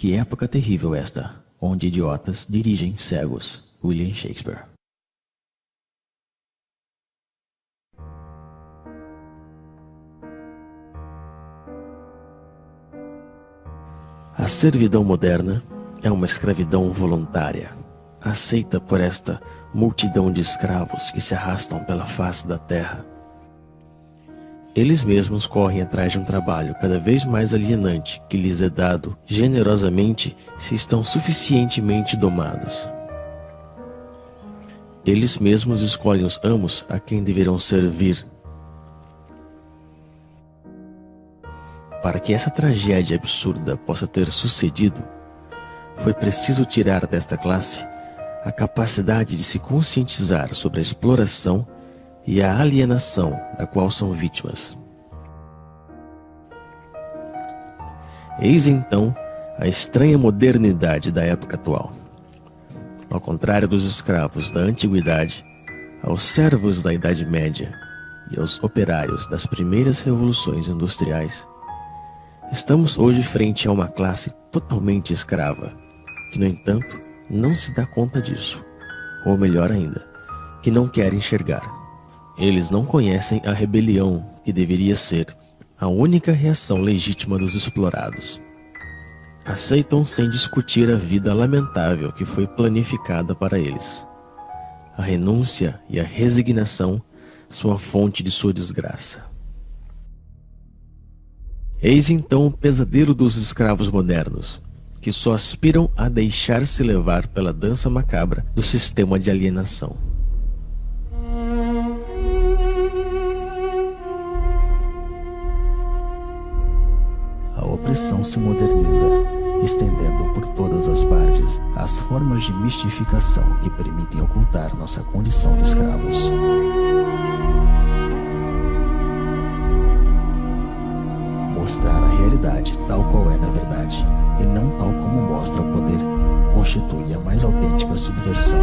Que época terrível esta, onde idiotas dirigem cegos. William Shakespeare. A servidão moderna é uma escravidão voluntária, aceita por esta multidão de escravos que se arrastam pela face da terra. Eles mesmos correm atrás de um trabalho cada vez mais alienante que lhes é dado generosamente se estão suficientemente domados. Eles mesmos escolhem os amos a quem deverão servir. Para que essa tragédia absurda possa ter sucedido, foi preciso tirar desta classe a capacidade de se conscientizar sobre a exploração e a alienação da qual são vítimas. Eis então a estranha modernidade da época atual. Ao contrário dos escravos da antiguidade, aos servos da Idade Média e aos operários das primeiras revoluções industriais, estamos hoje frente a uma classe totalmente escrava, que, no entanto, não se dá conta disso, ou melhor ainda, que não quer enxergar. Eles não conhecem a rebelião que deveria ser a única reação legítima dos explorados. Aceitam sem discutir a vida lamentável que foi planificada para eles. A renúncia e a resignação são a fonte de sua desgraça. Eis então o pesadelo dos escravos modernos, que só aspiram a deixar-se levar pela dança macabra do sistema de alienação. A opressão se moderniza, estendendo por todas as partes as formas de mistificação que permitem ocultar nossa condição de escravos. Mostrar a realidade tal qual é na verdade, e não tal como mostra o poder, constitui a mais autêntica subversão.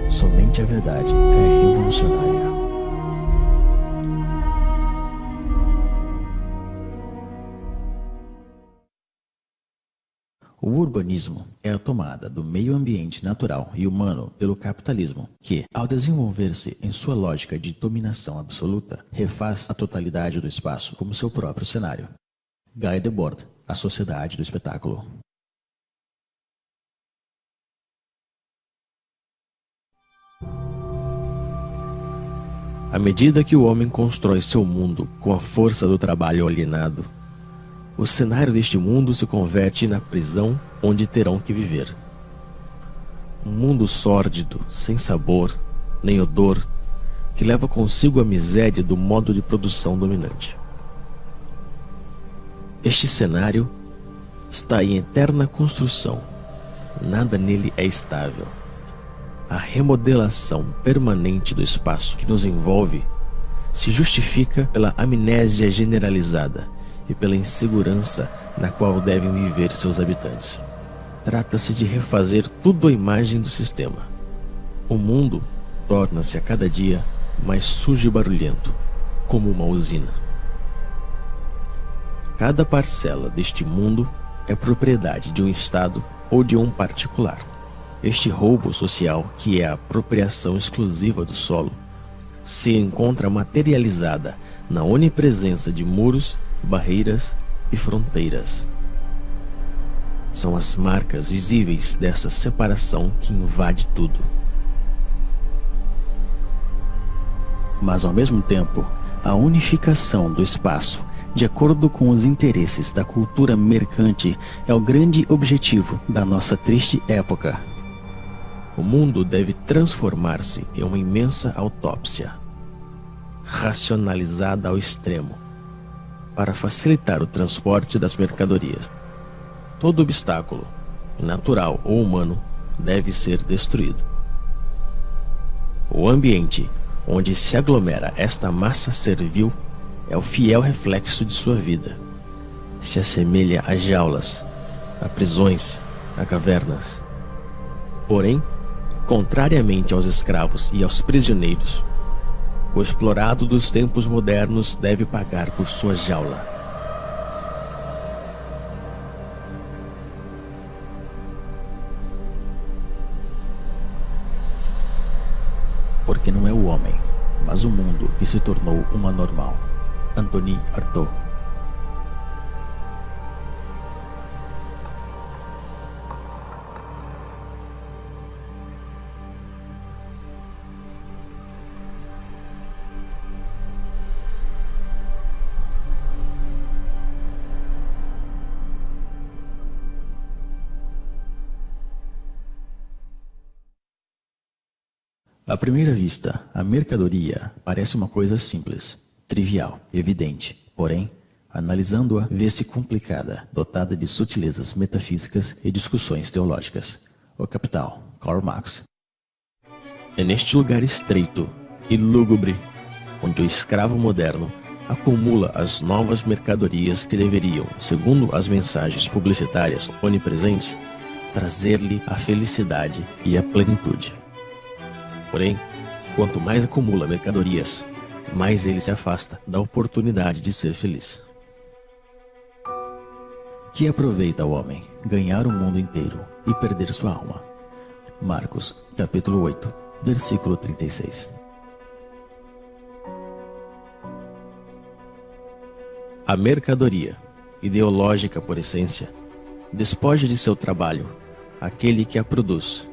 Somente a verdade é revolucionária. O urbanismo é a tomada do meio ambiente natural e humano pelo capitalismo, que, ao desenvolver-se em sua lógica de dominação absoluta, refaz a totalidade do espaço como seu próprio cenário. Guy Debord, A Sociedade do Espetáculo. À medida que o homem constrói seu mundo com a força do trabalho alienado, o cenário deste mundo se converte na prisão onde terão que viver. Um mundo sórdido, sem sabor, nem odor, que leva consigo a miséria do modo de produção dominante. Este cenário está em eterna construção. Nada nele é estável. A remodelação permanente do espaço que nos envolve se justifica pela amnésia generalizada e pela insegurança na qual devem viver seus habitantes. Trata-se de refazer tudo à imagem do sistema. O mundo torna-se a cada dia mais sujo e barulhento, como uma usina. Cada parcela deste mundo é propriedade de um Estado ou de um particular. Este roubo social, que é a apropriação exclusiva do solo, se encontra materializada na onipresença de muros, barreiras e fronteiras. São as marcas visíveis dessa separação que invade tudo. Mas ao mesmo tempo, a unificação do espaço, de acordo com os interesses da cultura mercante, é o grande objetivo da nossa triste época. O mundo deve transformar-se em uma imensa autópsia, racionalizada ao extremo, para facilitar o transporte das mercadorias. Todo obstáculo, natural ou humano, deve ser destruído. O ambiente onde se aglomera esta massa servil é o fiel reflexo de sua vida. Se assemelha a jaulas, a prisões, a cavernas. Porém, contrariamente aos escravos e aos prisioneiros, o explorado dos tempos modernos deve pagar por sua jaula. porque não é o homem, mas o mundo que se tornou uma normal. Anthony Artaud. À primeira vista, a mercadoria parece uma coisa simples, trivial, evidente. Porém, analisando-a, vê-se complicada, dotada de sutilezas metafísicas e discussões teológicas. O Capital, Karl Marx. É neste lugar estreito e lúgubre onde o escravo moderno acumula as novas mercadorias que deveriam, segundo as mensagens publicitárias onipresentes, trazer-lhe a felicidade e a plenitude. Porém, quanto mais acumula mercadorias, mais ele se afasta da oportunidade de ser feliz. Que aproveita ao homem ganhar o mundo inteiro e perder sua alma? Marcos, capítulo 8, versículo 36. A mercadoria, ideológica por essência, despoja de seu trabalho aquele que a produz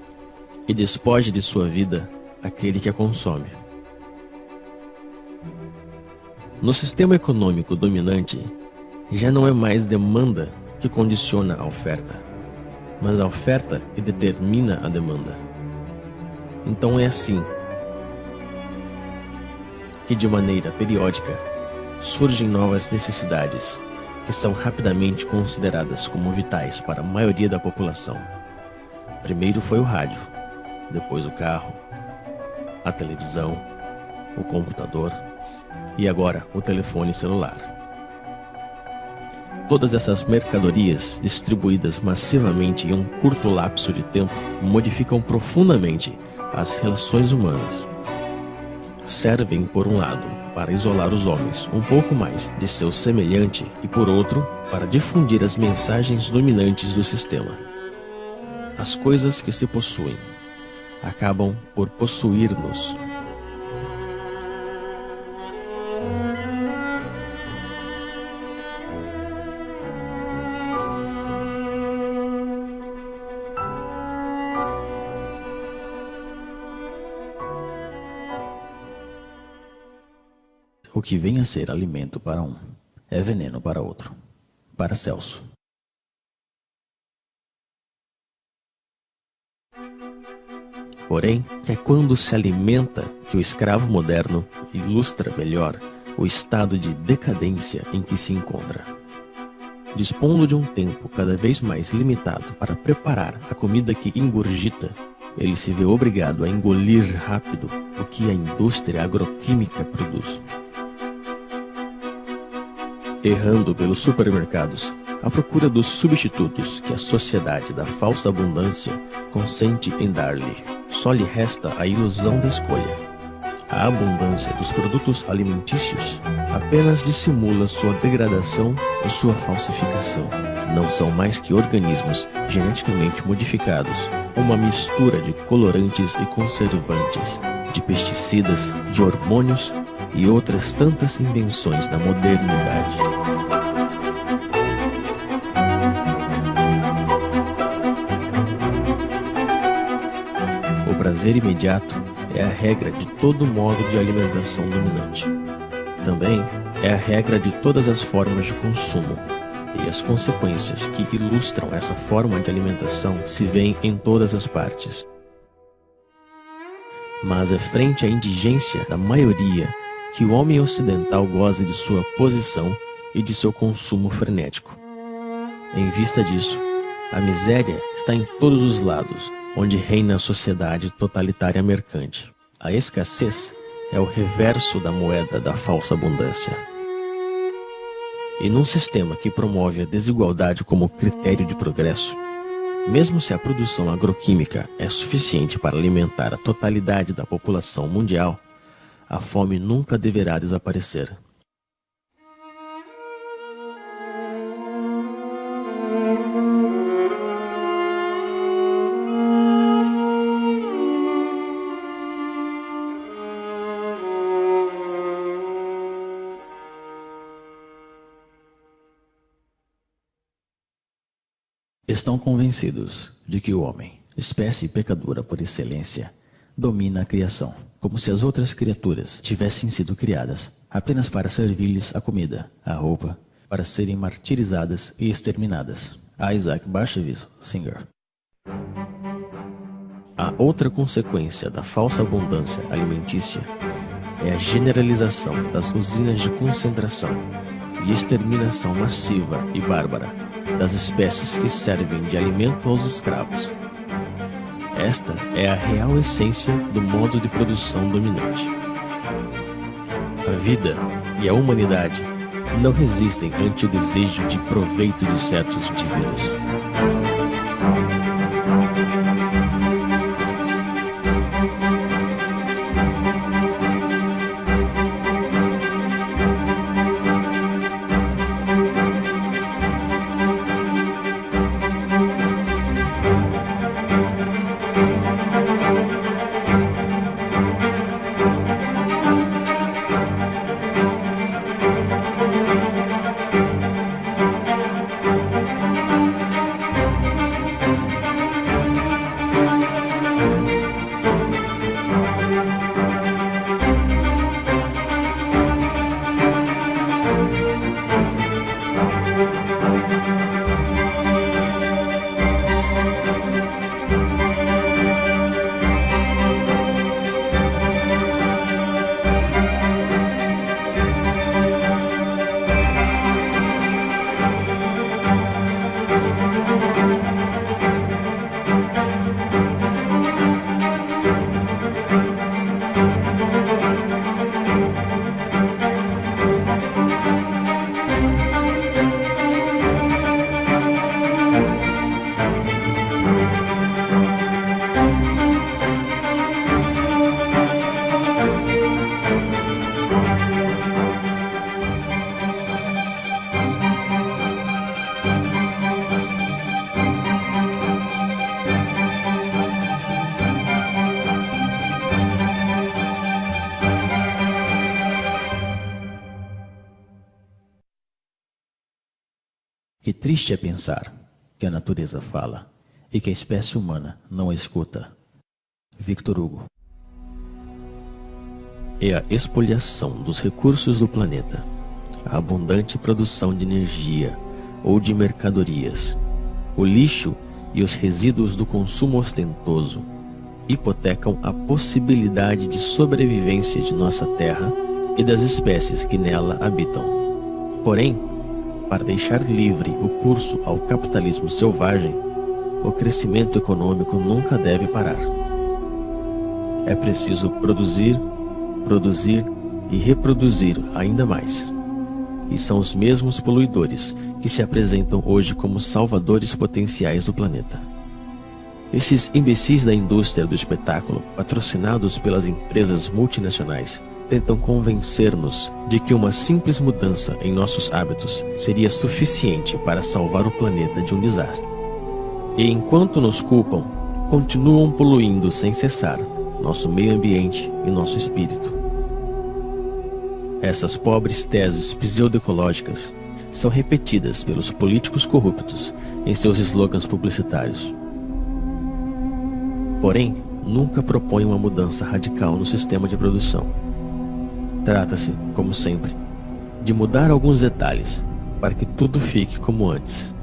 e despoja de sua vida aquele que a consome. No sistema econômico dominante, já não é mais demanda que condiciona a oferta, mas a oferta que determina a demanda. Então é assim que, de maneira periódica, surgem novas necessidades que são rapidamente consideradas como vitais para a maioria da população. Primeiro foi o rádio, depois o carro, a televisão, o computador e agora o telefone celular. Todas essas mercadorias, distribuídas massivamente em um curto lapso de tempo, modificam profundamente as relações humanas. Servem, por um lado, para isolar os homens um pouco mais de seu semelhante e, por outro, para difundir as mensagens dominantes do sistema. As coisas que se possuem acabam por possuir-nos. O que vem a ser alimento para um é veneno para outro. Paracelso. Porém, é quando se alimenta que o escravo moderno ilustra melhor o estado de decadência em que se encontra. Dispondo de um tempo cada vez mais limitado para preparar a comida que ingurgita, ele se vê obrigado a engolir rápido o que a indústria agroquímica produz. Errando pelos supermercados, à procura dos substitutos que a sociedade da falsa abundância consente em dar-lhe, só lhe resta a ilusão da escolha. A abundância dos produtos alimentícios apenas dissimula sua degradação e sua falsificação. Não são mais que organismos geneticamente modificados, uma mistura de colorantes e conservantes, de pesticidas, de hormônios e outras tantas invenções da modernidade. O prazer imediato é a regra de todo modo de alimentação dominante. Também é a regra de todas as formas de consumo, e as consequências que ilustram essa forma de alimentação se veem em todas as partes. Mas é frente à indigência da maioria que o homem ocidental goza de sua posição e de seu consumo frenético. Em vista disso, a miséria está em todos os lados, onde reina a sociedade totalitária mercante. A escassez é o reverso da moeda da falsa abundância. E num sistema que promove a desigualdade como critério de progresso, mesmo se a produção agroquímica é suficiente para alimentar a totalidade da população mundial, a fome nunca deverá desaparecer. Estão convencidos de que o homem, espécie pecadora por excelência, domina a criação, como se as outras criaturas tivessem sido criadas apenas para servir-lhes a comida, a roupa, para serem martirizadas e exterminadas. Isaac Bashevis Singer. A outra consequência da falsa abundância alimentícia é a generalização das usinas de concentração e exterminação massiva e bárbara das espécies que servem de alimento aos escravos. Esta é a real essência do modo de produção dominante. A vida e a humanidade não resistem ante o desejo de proveito de certos indivíduos. Que triste é pensar que a natureza fala e que a espécie humana não a escuta. Victor Hugo. É a expoliação dos recursos do planeta, a abundante produção de energia ou de mercadorias, o lixo e os resíduos do consumo ostentoso hipotecam a possibilidade de sobrevivência de nossa Terra e das espécies que nela habitam. Porém, para deixar livre o curso ao capitalismo selvagem, o crescimento econômico nunca deve parar. É preciso produzir, produzir e reproduzir ainda mais. E são os mesmos poluidores que se apresentam hoje como salvadores potenciais do planeta. Esses imbecis da indústria do espetáculo, patrocinados pelas empresas multinacionais, tentam convencer-nos de que uma simples mudança em nossos hábitos seria suficiente para salvar o planeta de um desastre. E enquanto nos culpam, continuam poluindo sem cessar nosso meio ambiente e nosso espírito. Essas pobres teses pseudoecológicas são repetidas pelos políticos corruptos em seus slogans publicitários. Porém, nunca propõem uma mudança radical no sistema de produção. Trata-se, como sempre, de mudar alguns detalhes para que tudo fique como antes.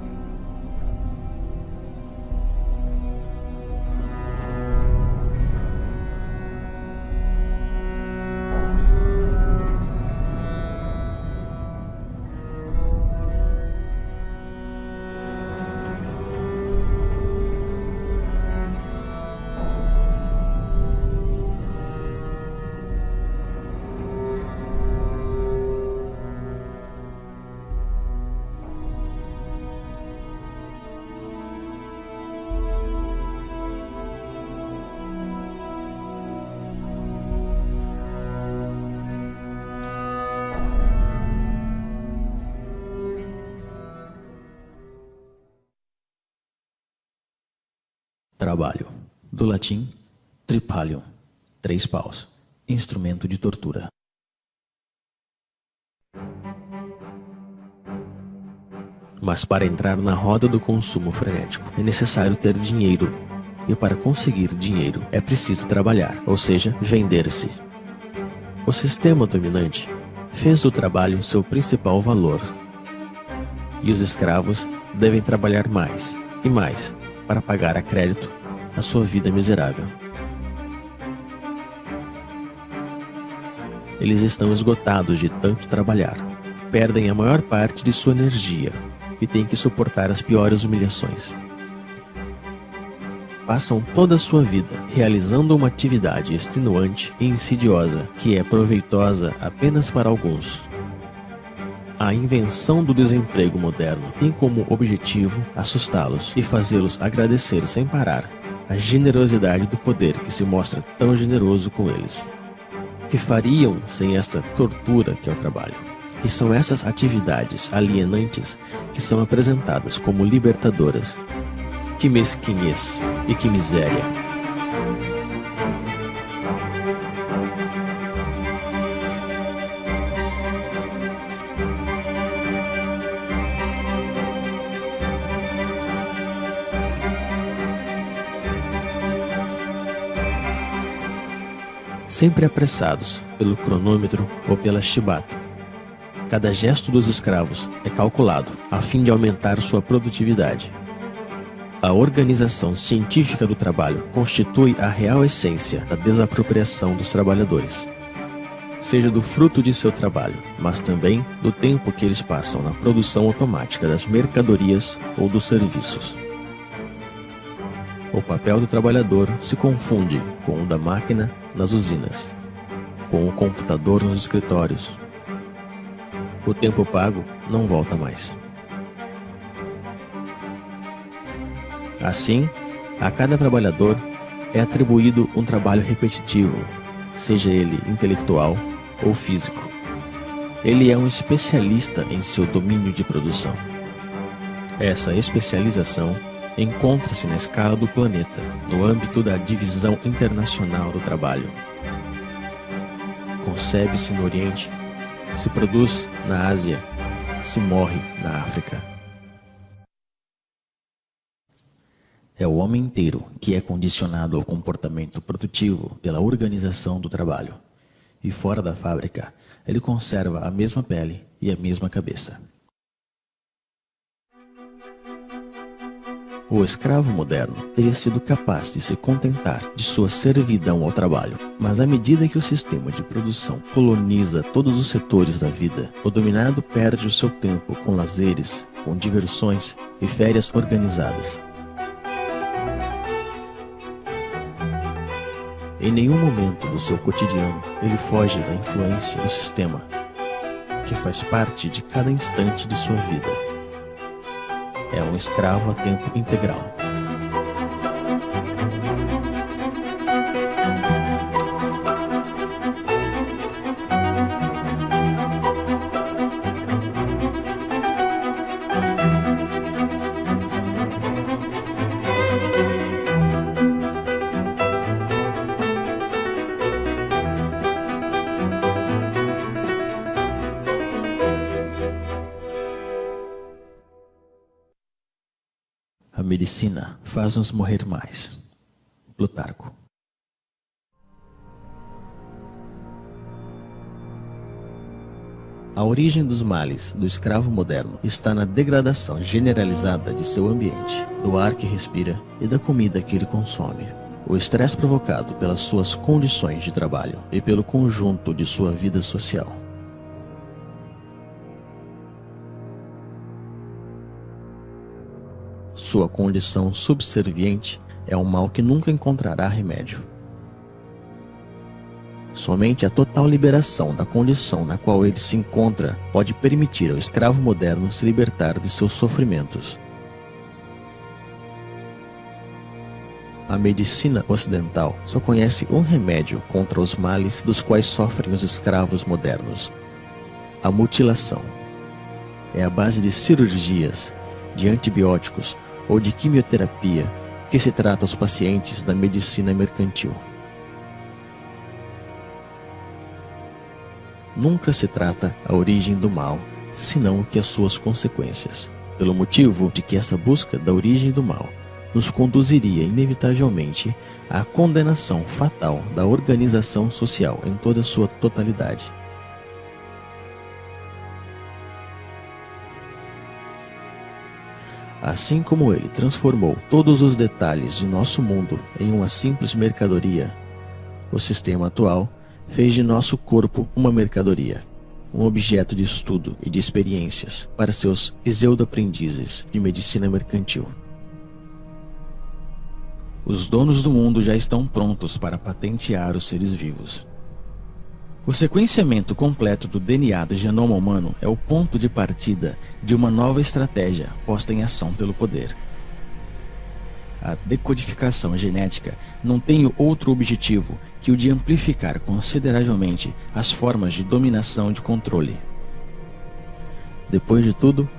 Trabalho. Do latim, tripalium, 3 paus, instrumento de tortura. Mas para entrar na roda do consumo frenético é necessário ter dinheiro. E para conseguir dinheiro é preciso trabalhar, ou seja, vender-se. O sistema dominante fez do trabalho seu principal valor. E os escravos devem trabalhar mais e mais para pagar a crédito a sua vida miserável. Eles estão esgotados de tanto trabalhar, perdem a maior parte de sua energia e têm que suportar as piores humilhações. Passam toda a sua vida realizando uma atividade extenuante e insidiosa que é proveitosa apenas para alguns. A invenção do desemprego moderno tem como objetivo assustá-los e fazê-los agradecer sem parar a generosidade do poder que se mostra tão generoso com eles. Que fariam sem esta tortura que é o trabalho? E são essas atividades alienantes que são apresentadas como libertadoras. Que mesquinhez e que miséria! Sempre apressados pelo cronômetro ou pela chibata. Cada gesto dos escravos é calculado a fim de aumentar sua produtividade. A organização científica do trabalho constitui a real essência da desapropriação dos trabalhadores, seja do fruto de seu trabalho, mas também do tempo que eles passam na produção automática das mercadorias ou dos serviços. O papel do trabalhador se confunde com o da máquina nas usinas, com o computador nos escritórios. O tempo pago não volta mais. Assim, a cada trabalhador é atribuído um trabalho repetitivo, seja ele intelectual ou físico. Ele é um especialista em seu domínio de produção. Essa especialização encontra-se na escala do planeta, no âmbito da Divisão Internacional do Trabalho. Concebe-se no Oriente, se produz na Ásia, se morre na África. É o homem inteiro que é condicionado ao comportamento produtivo pela organização do trabalho. E fora da fábrica, ele conserva a mesma pele e a mesma cabeça. O escravo moderno teria sido capaz de se contentar de sua servidão ao trabalho, mas à medida que o sistema de produção coloniza todos os setores da vida, o dominado perde o seu tempo com lazeres, com diversões e férias organizadas. Em nenhum momento do seu cotidiano ele foge da influência do sistema, que faz parte de cada instante de sua vida. É um escravo a tempo integral. A medicina faz-nos morrer mais. Plutarco. A origem dos males do escravo moderno está na degradação generalizada de seu ambiente, do ar que respira e da comida que ele consome. O estresse provocado pelas suas condições de trabalho e pelo conjunto de sua vida social. Sua condição subserviente é um mal que nunca encontrará remédio. Somente a total liberação da condição na qual ele se encontra pode permitir ao escravo moderno se libertar de seus sofrimentos. A medicina ocidental só conhece um remédio contra os males dos quais sofrem os escravos modernos: a mutilação. É a base de cirurgias, de antibióticos ou de quimioterapia que se trata aos pacientes da medicina mercantil. Nunca se trata a origem do mal, senão que as suas consequências. pelo motivo de que essa busca da origem do mal nos conduziria inevitavelmente à condenação fatal da organização social em toda sua totalidade. Assim como ele transformou todos os detalhes de nosso mundo em uma simples mercadoria, o sistema atual fez de nosso corpo uma mercadoria, um objeto de estudo e de experiências para seus pseudo-aprendizes de medicina mercantil. Os donos do mundo já estão prontos para patentear os seres vivos. O sequenciamento completo do DNA do genoma humano é o ponto de partida de uma nova estratégia posta em ação pelo poder. A decodificação genética não tem outro objetivo que o de amplificar consideravelmente as formas de dominação e de controle. Depois de tudo,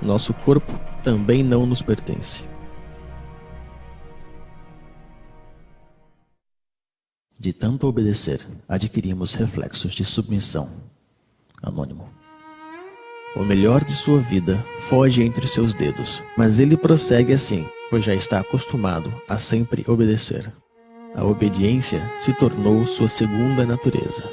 nosso corpo também não nos pertence. De tanto obedecer, adquirimos reflexos de submissão. Anônimo. O melhor de sua vida foge entre seus dedos, mas ele prossegue assim, pois já está acostumado a sempre obedecer. A obediência se tornou sua segunda natureza.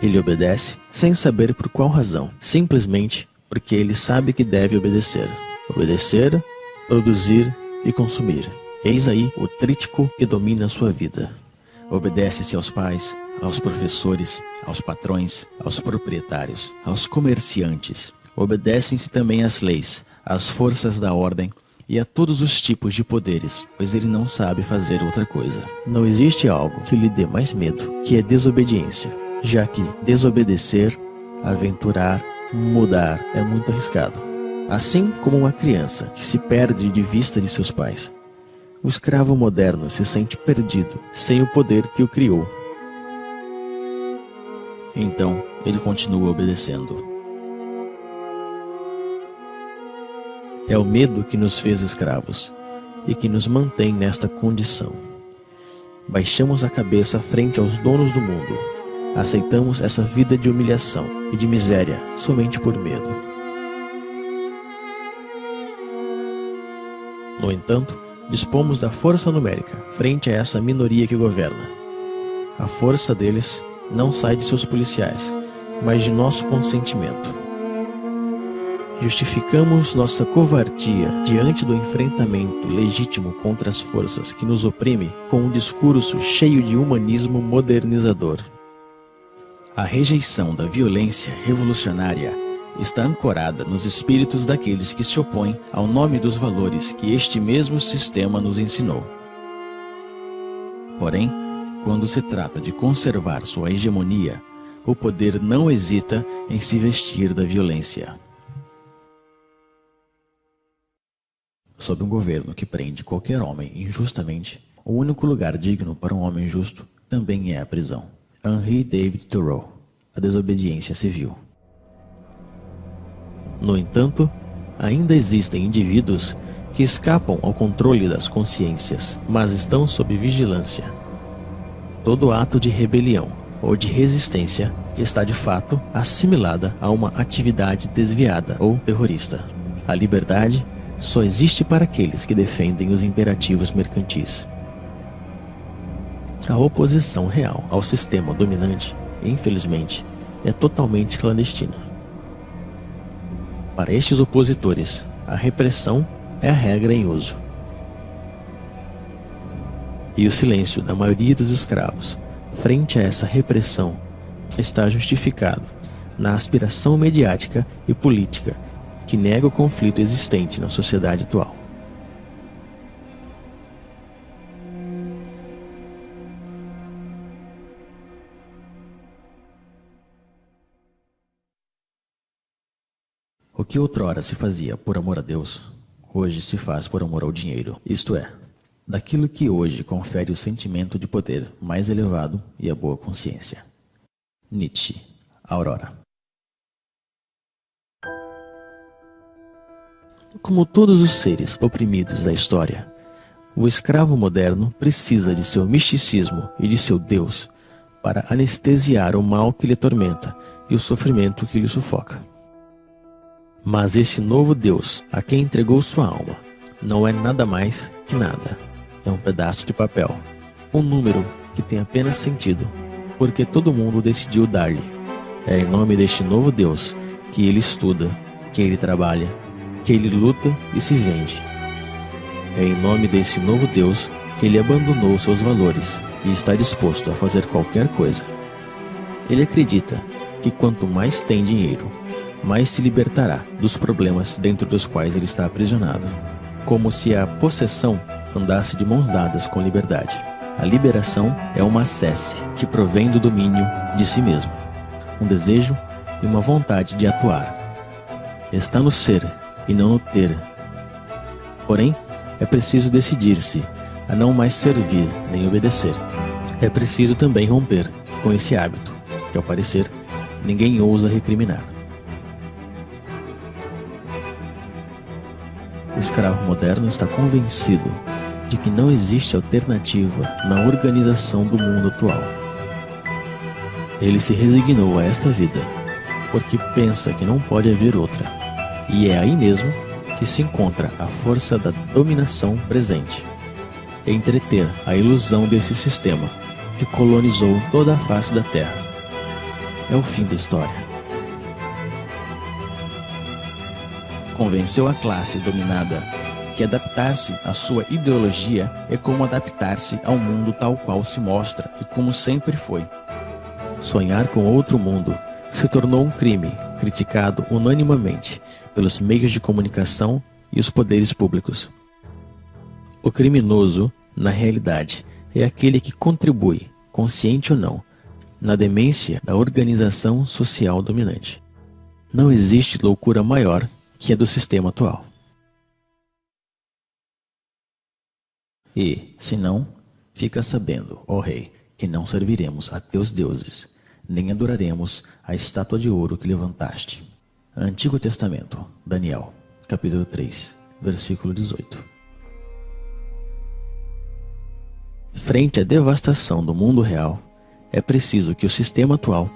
Ele obedece sem saber por qual razão, simplesmente porque ele sabe que deve obedecer. Obedecer, produzir e consumir. Eis aí o trítico que domina sua vida. Obedece-se aos pais, aos professores, aos patrões, aos proprietários, aos comerciantes. Obedecem-se também às leis, às forças da ordem e a todos os tipos de poderes, pois ele não sabe fazer outra coisa. Não existe algo que lhe dê mais medo que a desobediência, já que desobedecer, aventurar, mudar é muito arriscado. Assim como uma criança que se perde de vista de seus pais, o escravo moderno se sente perdido, sem o poder que o criou. Então, ele continua obedecendo. É o medo que nos fez escravos e que nos mantém nesta condição. Baixamos a cabeça frente aos donos do mundo. Aceitamos essa vida de humilhação e de miséria somente por medo. No entanto, dispomos da força numérica frente a essa minoria que governa. A força deles não sai de seus policiais, mas de nosso consentimento. Justificamos nossa covardia diante do enfrentamento legítimo contra as forças que nos oprimem com um discurso cheio de humanismo modernizador. A rejeição da violência revolucionária está ancorada nos espíritos daqueles que se opõem ao nome dos valores que este mesmo sistema nos ensinou. Porém, quando se trata de conservar sua hegemonia, o poder não hesita em se vestir da violência. Sob um governo que prende qualquer homem injustamente, o único lugar digno para um homem justo também é a prisão. Henry David Thoreau, A Desobediência Civil. No entanto, ainda existem indivíduos que escapam ao controle das consciências, mas estão sob vigilância. Todo ato de rebelião ou de resistência está de fato assimilada a uma atividade desviada ou terrorista. A liberdade só existe para aqueles que defendem os imperativos mercantis. A oposição real ao sistema dominante, infelizmente, é totalmente clandestina. Para estes opositores, a repressão é a regra em uso. E o silêncio da maioria dos escravos frente a essa repressão está justificado na aspiração mediática e política que nega o conflito existente na sociedade atual. O que outrora se fazia por amor a Deus, hoje se faz por amor ao dinheiro, isto é, daquilo que hoje confere o sentimento de poder mais elevado e a boa consciência. Nietzsche, Aurora. Como todos os seres oprimidos da história, o escravo moderno precisa de seu misticismo e de seu Deus para anestesiar o mal que lhe atormenta e o sofrimento que lhe sufoca. Mas esse novo Deus, a quem entregou sua alma, não é nada mais que nada. É um pedaço de papel, um número que tem apenas sentido, porque todo mundo decidiu dar-lhe. É em nome deste novo Deus que ele estuda, que ele trabalha, que ele luta e se vende. É em nome desse novo Deus que ele abandonou seus valores e está disposto a fazer qualquer coisa. Ele acredita que quanto mais tem dinheiro, mais se libertará dos problemas dentro dos quais ele está aprisionado. Como se a possessão andasse de mãos dadas com liberdade. A liberação é uma acesse que provém do domínio de si mesmo, um desejo e uma vontade de atuar. Está no ser e não no ter. Porém, é preciso decidir-se a não mais servir nem obedecer. É preciso também romper com esse hábito, que ao parecer ninguém ousa recriminar. O escravo moderno está convencido de que não existe alternativa na organização do mundo atual. Ele se resignou a esta vida, porque pensa que não pode haver outra. E é aí mesmo que se encontra a força da dominação presente. Entreter a ilusão desse sistema que colonizou toda a face da Terra. É o fim da história. Convenceu a classe dominada que adaptar-se à sua ideologia é como adaptar-se ao mundo tal qual se mostra e como sempre foi. Sonhar com outro mundo se tornou um crime, criticado unanimemente pelos meios de comunicação e os poderes públicos. O criminoso, na realidade, é aquele que contribui, consciente ou não, na demência da organização social dominante. Não existe loucura maior que a do sistema atual. E, se não, fica sabendo, ó rei, que não serviremos a teus deuses, nem adoraremos a estátua de ouro que levantaste. Antigo Testamento, Daniel, capítulo 3, versículo 18. Frente à devastação do mundo real, é preciso que o sistema atual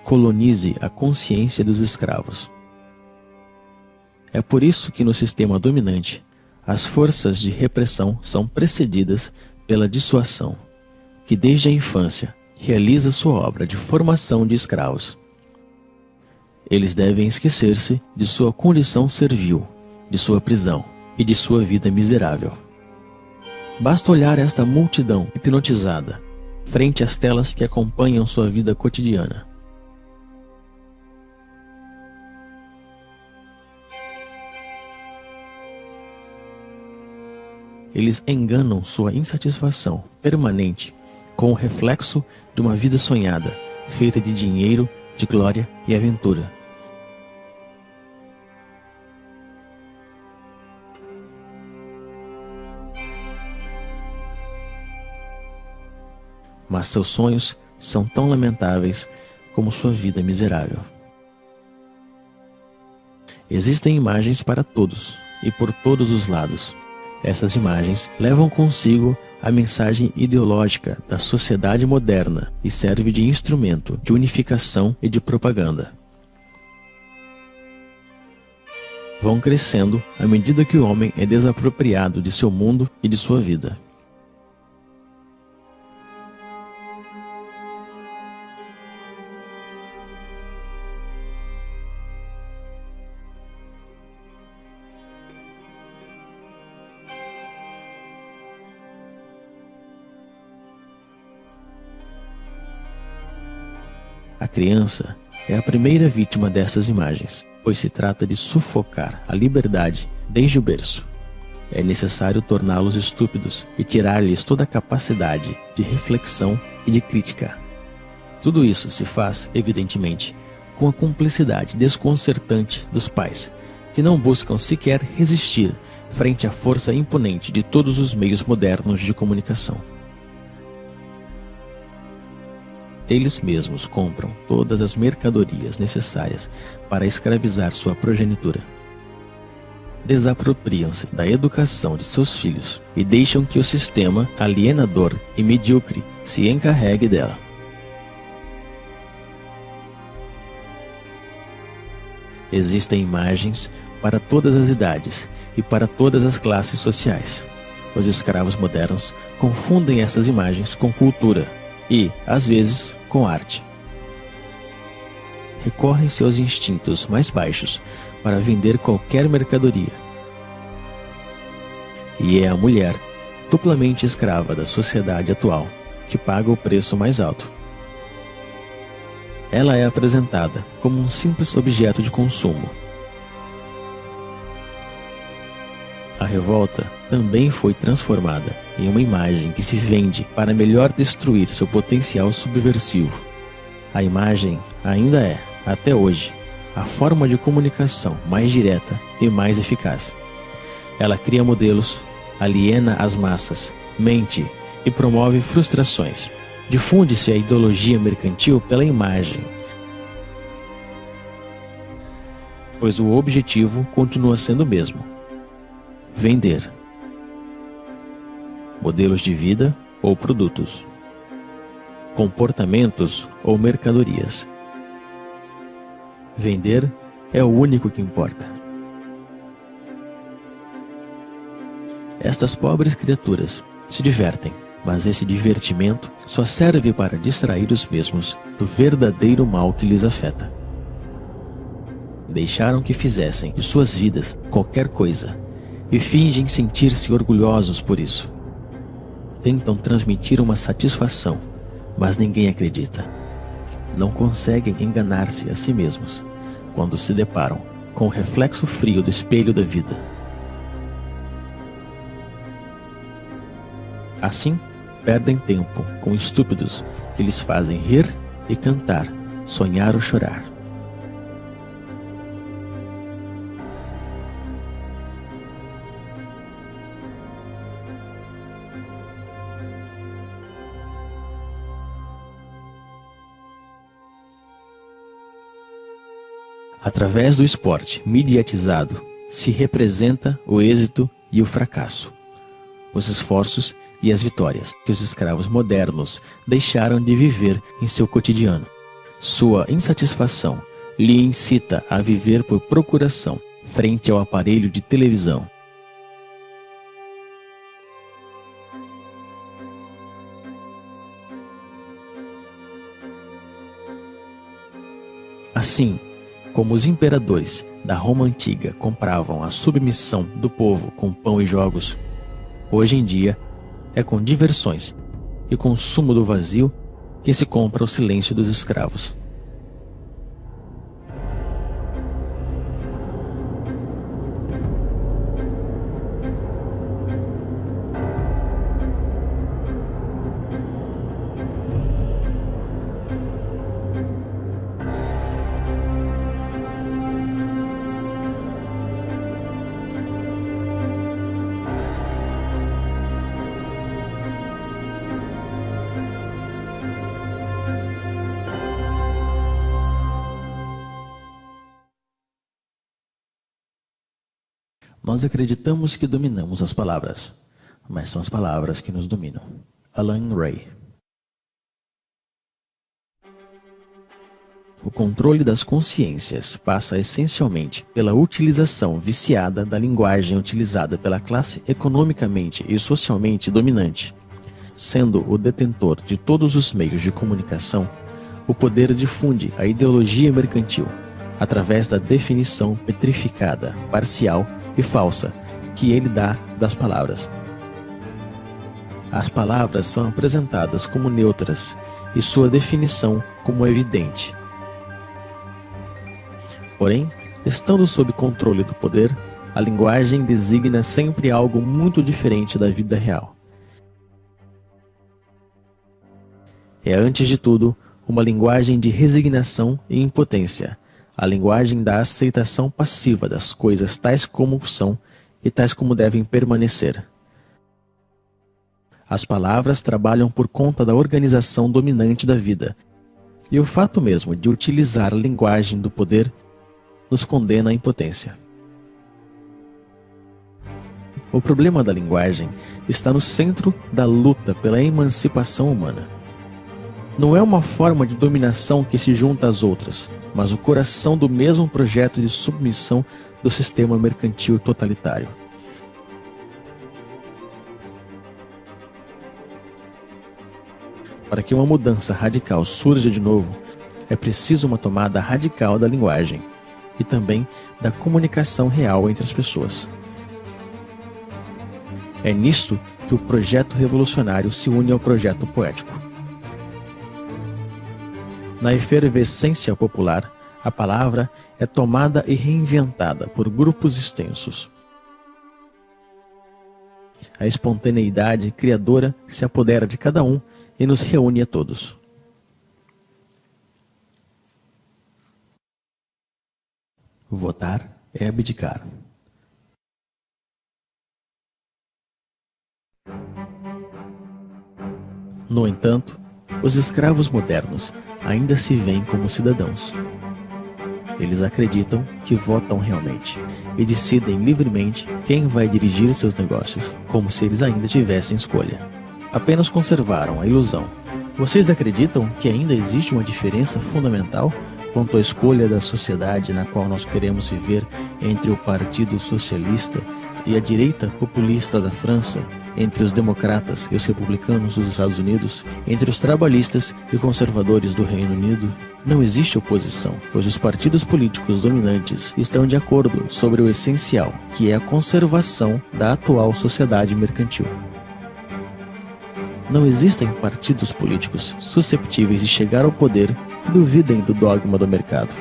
colonize a consciência dos escravos. É por isso que no sistema dominante, as forças de repressão são precedidas pela dissuasão, que desde a infância realiza sua obra de formação de escravos. Eles devem esquecer-se de sua condição servil, de sua prisão e de sua vida miserável. Basta olhar esta multidão hipnotizada frente às telas que acompanham sua vida cotidiana. Eles enganam sua insatisfação permanente com o reflexo de uma vida sonhada, feita de dinheiro, de glória e aventura. Mas seus sonhos são tão lamentáveis como sua vida miserável. Existem imagens para todos e por todos os lados. Essas imagens levam consigo a mensagem ideológica da sociedade moderna e serve de instrumento de unificação e de propaganda. Vão crescendo à medida que o homem é desapropriado de seu mundo e de sua vida. A criança é a primeira vítima dessas imagens, pois se trata de sufocar a liberdade desde o berço. É necessário torná-los estúpidos e tirar-lhes toda a capacidade de reflexão e de crítica. Tudo isso se faz, evidentemente, com a cumplicidade desconcertante dos pais, que não buscam sequer resistir frente à força imponente de todos os meios modernos de comunicação. Eles mesmos compram todas as mercadorias necessárias para escravizar sua progenitura. Desapropriam-se da educação de seus filhos e deixam que o sistema alienador e medíocre se encarregue dela. Existem imagens para todas as idades e para todas as classes sociais. Os escravos modernos confundem essas imagens com cultura e, às vezes, com arte. Recorrem seus instintos mais baixos para vender qualquer mercadoria. E é a mulher, duplamente escrava da sociedade atual, que paga o preço mais alto. Ela é apresentada como um simples objeto de consumo. A revolta também foi transformada em uma imagem que se vende para melhor destruir seu potencial subversivo. A imagem ainda é, até hoje, a forma de comunicação mais direta e mais eficaz. Ela cria modelos, aliena as massas, mente e promove frustrações. Difunde-se a ideologia mercantil pela imagem, pois o objetivo continua sendo o mesmo: vender. Modelos de vida ou produtos, comportamentos ou mercadorias. Vender é o único que importa. Estas pobres criaturas se divertem, mas esse divertimento só serve para distrair os mesmos do verdadeiro mal que lhes afeta. Deixaram que fizessem de suas vidas qualquer coisa e fingem sentir-se orgulhosos por isso. Tentam transmitir uma satisfação, mas ninguém acredita. Não conseguem enganar-se a si mesmos quando se deparam com o reflexo frio do espelho da vida. Assim, perdem tempo com estúpidos que lhes fazem rir e cantar, sonhar ou chorar. Através do esporte mediatizado, se representa o êxito e o fracasso, os esforços e as vitórias que os escravos modernos deixaram de viver em seu cotidiano. Sua insatisfação lhe incita a viver por procuração frente ao aparelho de televisão. Assim, como os imperadores da Roma antiga compravam a submissão do povo com pão e jogos, hoje em dia é com diversões e consumo do vazio que se compra o silêncio dos escravos. Nós acreditamos que dominamos as palavras, mas são as palavras que nos dominam. Alan Ray. O controle das consciências passa essencialmente pela utilização viciada da linguagem utilizada pela classe economicamente e socialmente dominante. Sendo o detentor de todos os meios de comunicação, o poder difunde a ideologia mercantil através da definição petrificada, parcial e falsa que ele dá das palavras. As palavras são apresentadas como neutras e sua definição como evidente. Porém, estando sob controle do poder, a linguagem designa sempre algo muito diferente da vida real. É, antes de tudo, uma linguagem de resignação e impotência, a linguagem da aceitação passiva das coisas tais como são e tais como devem permanecer. As palavras trabalham por conta da organização dominante da vida, e o fato mesmo de utilizar a linguagem do poder nos condena à impotência. O problema da linguagem está no centro da luta pela emancipação humana. não é uma forma de dominação que se junta às outras, mas o coração do mesmo projeto de submissão do sistema mercantil totalitário. Para que uma mudança radical surja de novo, é preciso uma tomada radical da linguagem e também da comunicação real entre as pessoas. É nisso que o projeto revolucionário se une ao projeto poético. Na efervescência popular, a palavra é tomada e reinventada por grupos extensos. A espontaneidade criadora se apodera de cada um e nos reúne a todos. Votar é abdicar. No entanto, os escravos modernos ainda se veem como cidadãos. Eles acreditam que votam realmente e decidem livremente quem vai dirigir seus negócios, como se eles ainda tivessem escolha. Apenas conservaram a ilusão. Vocês acreditam que ainda existe uma diferença fundamental quanto à escolha da sociedade na qual nós queremos viver entre o Partido Socialista e a direita populista da França, entre os democratas e os republicanos dos Estados Unidos, entre os trabalhistas e conservadores do Reino Unido? Não existe oposição, pois os partidos políticos dominantes estão de acordo sobre o essencial, que é a conservação da atual sociedade mercantil. Não existem partidos políticos susceptíveis de chegar ao poder que duvidem do dogma do mercado.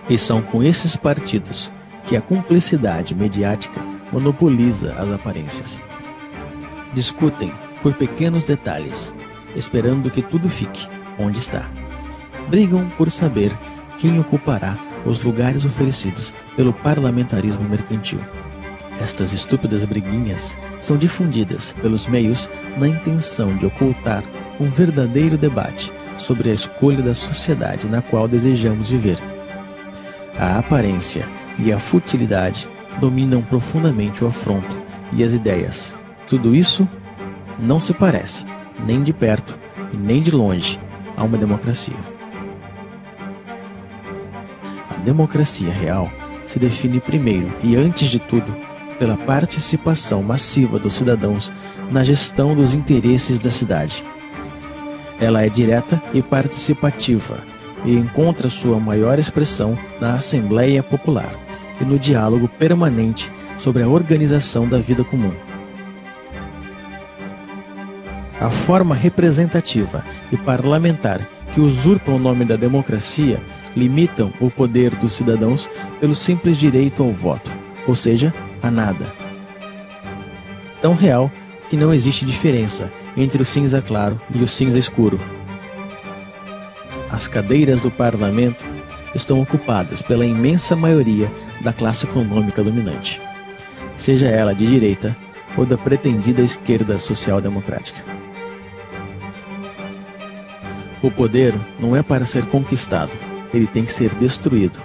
E são com esses partidos que a cumplicidade mediática monopoliza as aparências. Discutem por pequenos detalhes, esperando que tudo fique onde está. Brigam por saber quem ocupará os lugares oferecidos pelo parlamentarismo mercantil. Estas estúpidas briguinhas são difundidas pelos meios na intenção de ocultar um verdadeiro debate sobre a escolha da sociedade na qual desejamos viver. A aparência e a futilidade dominam profundamente o afronto e as ideias. Tudo isso não se parece, nem de perto e nem de longe, a uma democracia. A democracia real se define primeiro e antes de tudo pela participação massiva dos cidadãos na gestão dos interesses da cidade. Ela é direta e participativa e encontra sua maior expressão na Assembleia Popular e no diálogo permanente sobre a organização da vida comum. A forma representativa e parlamentar que usurpam o nome da democracia limitam o poder dos cidadãos pelo simples direito ao voto, ou seja, a nada. Tão real que não existe diferença entre o cinza claro e o cinza escuro. As cadeiras do parlamento estão ocupadas pela imensa maioria da classe econômica dominante, seja ela de direita ou da pretendida esquerda social-democrática. O poder não é para ser conquistado, ele tem que ser destruído.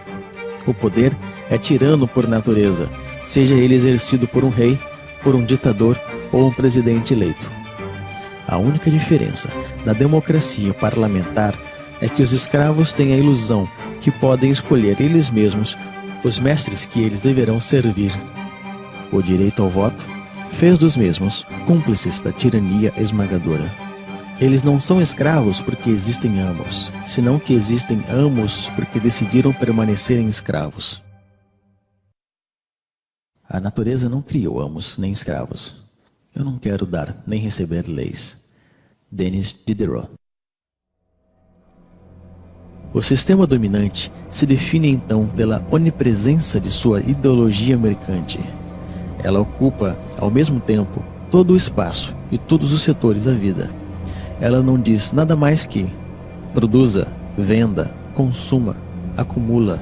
O poder é tirano por natureza, seja ele exercido por um rei, por um ditador ou um presidente eleito. A única diferença na democracia parlamentar é que os escravos têm a ilusão que podem escolher eles mesmos os mestres que eles deverão servir. O direito ao voto fez dos mesmos cúmplices da tirania esmagadora. Eles não são escravos porque existem amos, senão que existem amos porque decidiram permanecerem escravos. A natureza não criou amos nem escravos. Eu não quero dar nem receber leis. Denis Diderot. O sistema dominante se define então pela onipresença de sua ideologia mercante. Ela ocupa, ao mesmo tempo, todo o espaço e todos os setores da vida. Ela não diz nada mais que produza, venda, consuma, acumula.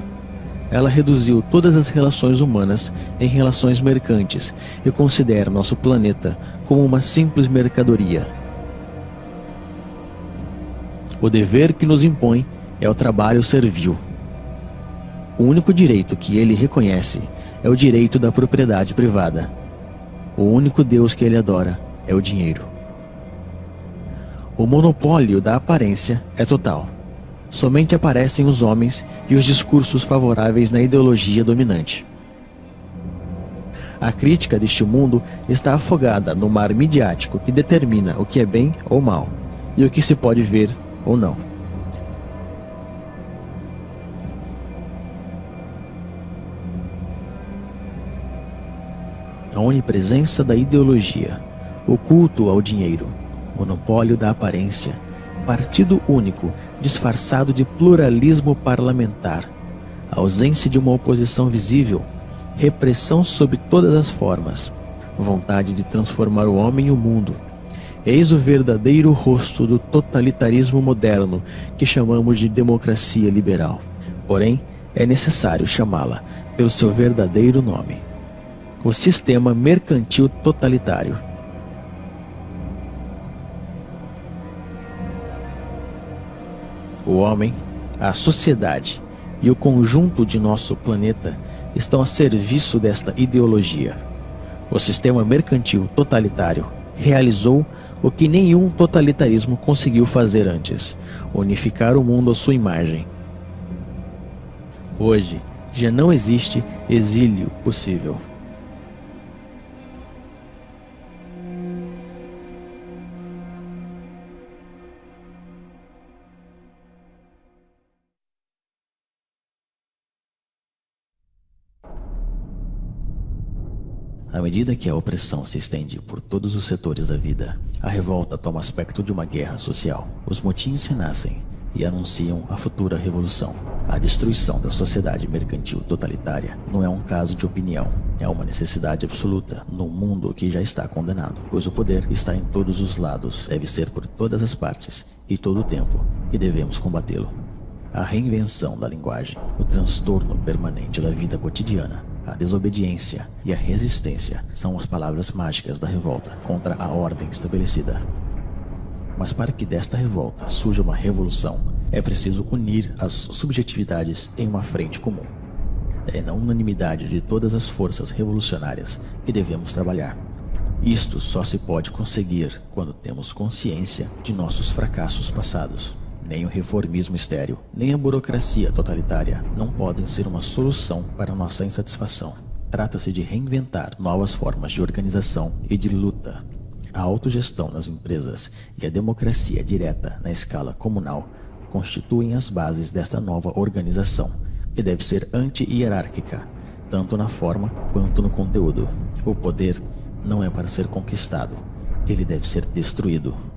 Ela reduziu todas as relações humanas em relações mercantes e considera nosso planeta como uma simples mercadoria. O dever que nos impõe é o trabalho servil. O único direito que ele reconhece é o direito da propriedade privada. O único Deus que ele adora é o dinheiro. O monopólio da aparência é total. Somente aparecem os homens e os discursos favoráveis na ideologia dominante. A crítica deste mundo está afogada no mar midiático que determina o que é bem ou mal e o que se pode ver ou não. A onipresença da ideologia, o culto ao dinheiro, monopólio da aparência, partido único disfarçado de pluralismo parlamentar, ausência de uma oposição visível, repressão sob todas as formas, vontade de transformar o homem e o mundo. Eis o verdadeiro rosto do totalitarismo moderno que chamamos de democracia liberal. Porém, é necessário chamá-la pelo seu verdadeiro nome: o sistema mercantil totalitário. O homem, a sociedade e o conjunto de nosso planeta estão a serviço desta ideologia. O sistema mercantil totalitário realizou o que nenhum totalitarismo conseguiu fazer antes: unificar o mundo à sua imagem. Hoje, já não existe exílio possível. À medida que a opressão se estende por todos os setores da vida, a revolta toma aspecto de uma guerra social. Os motins renascem e anunciam a futura revolução. A destruição da sociedade mercantil totalitária não é um caso de opinião, é uma necessidade absoluta num mundo que já está condenado, pois o poder está em todos os lados, deve ser por todas as partes e todo o tempo, e devemos combatê-lo. A reinvenção da linguagem, o transtorno permanente da vida cotidiana, a desobediência e a resistência são as palavras mágicas da revolta contra a ordem estabelecida. Mas para que desta revolta surja uma revolução, é preciso unir as subjetividades em uma frente comum. É na unanimidade de todas as forças revolucionárias que devemos trabalhar. Isto só se pode conseguir quando temos consciência de nossos fracassos passados. Nem o reformismo estéril, nem a burocracia totalitária não podem ser uma solução para nossa insatisfação. Trata-se de reinventar novas formas de organização e de luta. A autogestão nas empresas e a democracia direta na escala comunal constituem as bases desta nova organização, que deve ser anti-hierárquica, tanto na forma quanto no conteúdo. O poder não é para ser conquistado, ele deve ser destruído.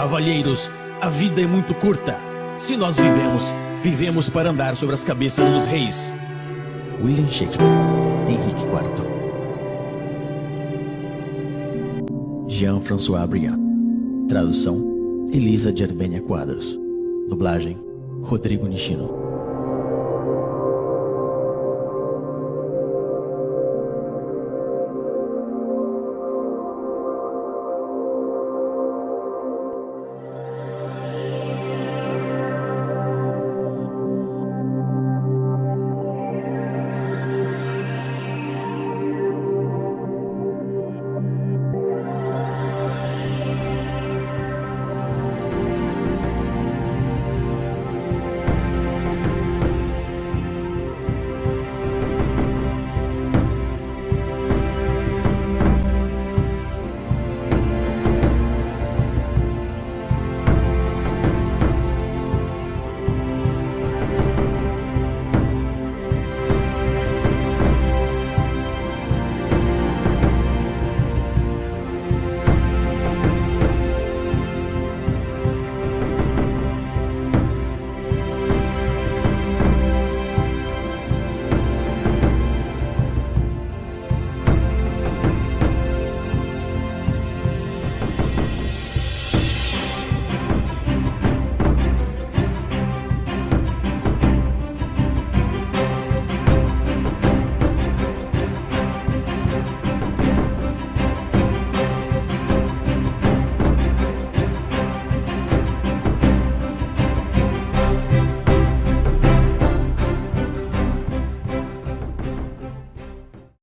Cavalheiros, a vida é muito curta. Se nós vivemos, vivemos para andar sobre as cabeças dos reis. William Shakespeare, Henrique IV. Jean-François Briand. Tradução: Elisa de Arbênia Quadros. Dublagem: Rodrigo Nishino.